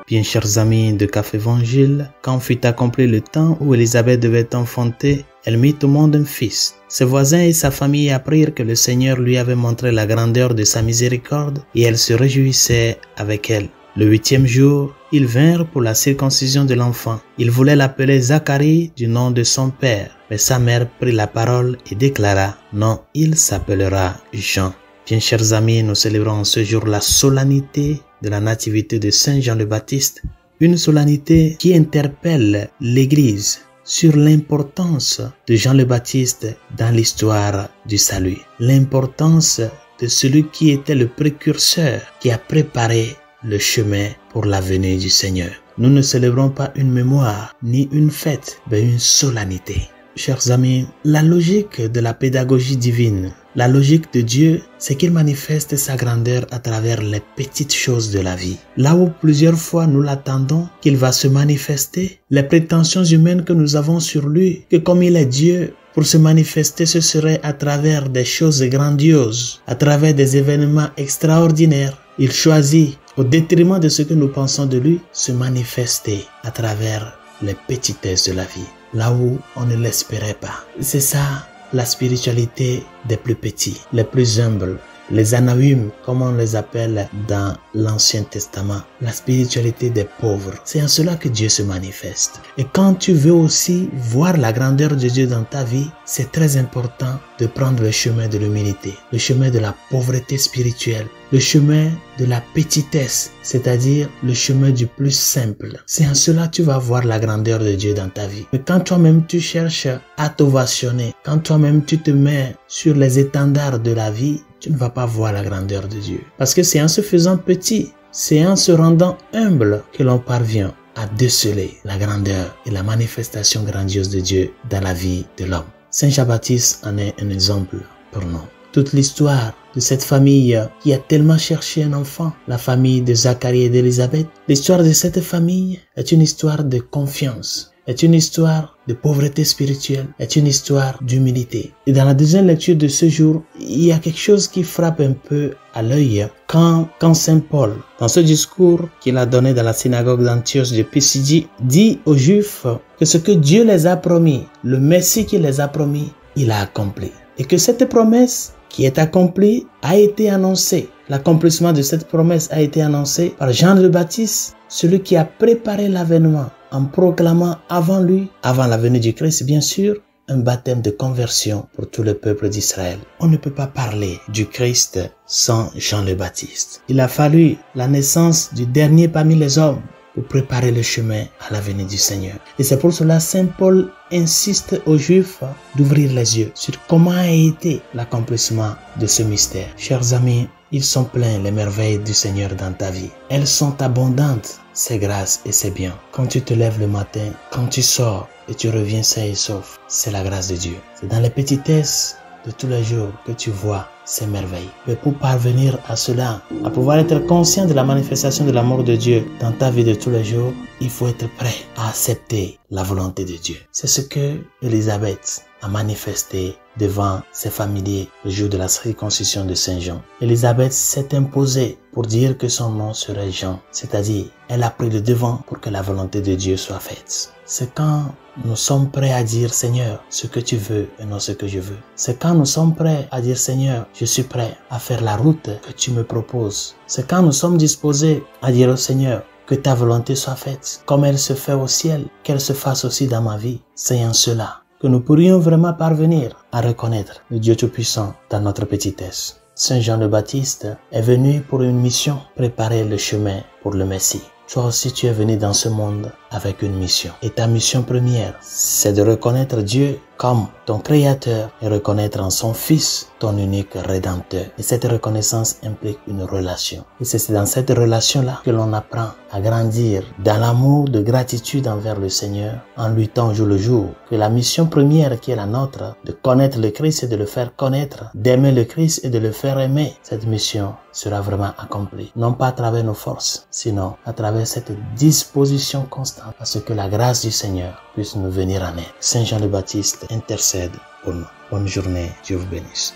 Bien chers amis de Café Évangile, quand fut accompli le temps où Élisabeth devait enfanter, elle mit au monde un fils. Ses voisins et sa famille apprirent que le Seigneur lui avait montré la grandeur de sa miséricorde et elle se réjouissait avec elle. Le 8e jour, ils vinrent pour la circoncision de l'enfant. Ils voulaient l'appeler Zacharie du nom de son père. Mais sa mère prit la parole et déclara « Non, il s'appellera Jean ». Bien chers amis, nous célébrons ce jour la solennité de la nativité de Saint Jean le Baptiste. Une solennité qui interpelle l'Église sur l'importance de Jean le Baptiste dans l'histoire du salut. L'importance de celui qui était le précurseur, qui a préparé le chemin pour la venue du Seigneur. Nous ne célébrons pas une mémoire ni une fête, mais une solennité. Chers amis, la logique de la pédagogie divine, la logique de Dieu, c'est qu'il manifeste sa grandeur à travers les petites choses de la vie. Là où plusieurs fois nous l'attendons qu'il va se manifester, les prétentions humaines que nous avons sur lui, que comme il est Dieu, pour se manifester, ce serait à travers des choses grandioses, à travers des événements extraordinaires. Il choisit, au détriment de ce que nous pensons de lui, se manifester à travers les petitesses de la vie, là où on ne l'espérait pas. C'est ça la spiritualité des plus petits, les plus humbles, les Anaïm, comme on les appelle dans l'Ancien Testament, la spiritualité des pauvres. C'est en cela que Dieu se manifeste. Et quand tu veux aussi voir la grandeur de Dieu dans ta vie, c'est très important de prendre le chemin de l'humilité, le chemin de la pauvreté spirituelle, le chemin de la petitesse, c'est-à-dire le chemin du plus simple. C'est en cela que tu vas voir la grandeur de Dieu dans ta vie. Mais quand toi-même tu cherches à t'ovationner, quand toi-même tu te mets sur les étendards de la vie, tu ne vas pas voir la grandeur de Dieu. Parce que c'est en se faisant petit, c'est en se rendant humble que l'on parvient à déceler la grandeur et la manifestation grandiose de Dieu dans la vie de l'homme. Saint Jean-Baptiste en est un exemple pour nous. Toute l'histoire de cette famille qui a tellement cherché un enfant, la famille de Zacharie et d'Élisabeth, l'histoire de cette famille est une histoire de confiance, est une histoire de pauvreté spirituelle, est une histoire d'humilité. Et dans la deuxième lecture de ce jour, il y a quelque chose qui frappe un peu à l'œil quand Saint Paul, dans ce discours qu'il a donné dans la synagogue d'Antioche de Pisidie, dit aux Juifs que ce que Dieu les a promis, le Messie qu'il les a promis, il a accompli. Et que cette promesse qui est accomplie a été annoncée. L'accomplissement de cette promesse a été annoncé par Jean le Baptiste, celui qui a préparé l'avènement en proclamant avant lui, avant la venue du Christ bien sûr, un baptême de conversion pour tout le peuple d'Israël. On ne peut pas parler du Christ sans Jean le Baptiste. Il a fallu la naissance du dernier parmi les hommes pour préparer le chemin à la venue du Seigneur. Et c'est pour cela Saint Paul insiste aux Juifs d'ouvrir les yeux sur comment a été l'accomplissement de ce mystère. Chers amis, ils sont pleins les merveilles du Seigneur dans ta vie. Elles sont abondantes, ses grâces et ses biens. Quand tu te lèves le matin, quand tu sors et tu reviens sain et sauf, c'est la grâce de Dieu. C'est dans les petitesses de tous les jours que tu vois ces merveilles. Mais pour parvenir à cela, à pouvoir être conscient de la manifestation de l'amour de Dieu dans ta vie de tous les jours, il faut être prêt à accepter la volonté de Dieu. C'est ce que Élisabeth a manifesté devant ses familiers le jour de la circoncision de Saint Jean. Élisabeth s'est imposée pour dire que son nom serait Jean, c'est-à-dire elle a pris le devant pour que la volonté de Dieu soit faite. C'est quand nous sommes prêts à dire Seigneur, ce que tu veux et non ce que je veux. C'est quand nous sommes prêts à dire Seigneur, je suis prêt à faire la route que tu me proposes. C'est quand nous sommes disposés à dire au Seigneur, que ta volonté soit faite, comme elle se fait au ciel, qu'elle se fasse aussi dans ma vie. C'est en cela que nous pourrions vraiment parvenir à reconnaître le Dieu Tout-Puissant dans notre petitesse. Saint Jean le Baptiste est venu pour une mission, préparer le chemin pour le Messie. Toi aussi tu es venu dans ce monde avec une mission. Et ta mission première, c'est de reconnaître Dieu comme ton Créateur et reconnaître en son Fils ton unique Rédempteur. Et cette reconnaissance implique une relation. Et c'est dans cette relation-là que l'on apprend à grandir dans l'amour de gratitude envers le Seigneur en luttant jour le jour. Que la mission première qui est la nôtre, de connaître le Christ et de le faire connaître, d'aimer le Christ et de le faire aimer, cette mission sera vraiment accomplie. Non pas à travers nos forces, sinon à travers cette disposition constante à ce que la grâce du Seigneur puisse nous venir en aide. Saint Jean le Baptiste intercède pour nous. Bonne journée, Dieu vous bénisse.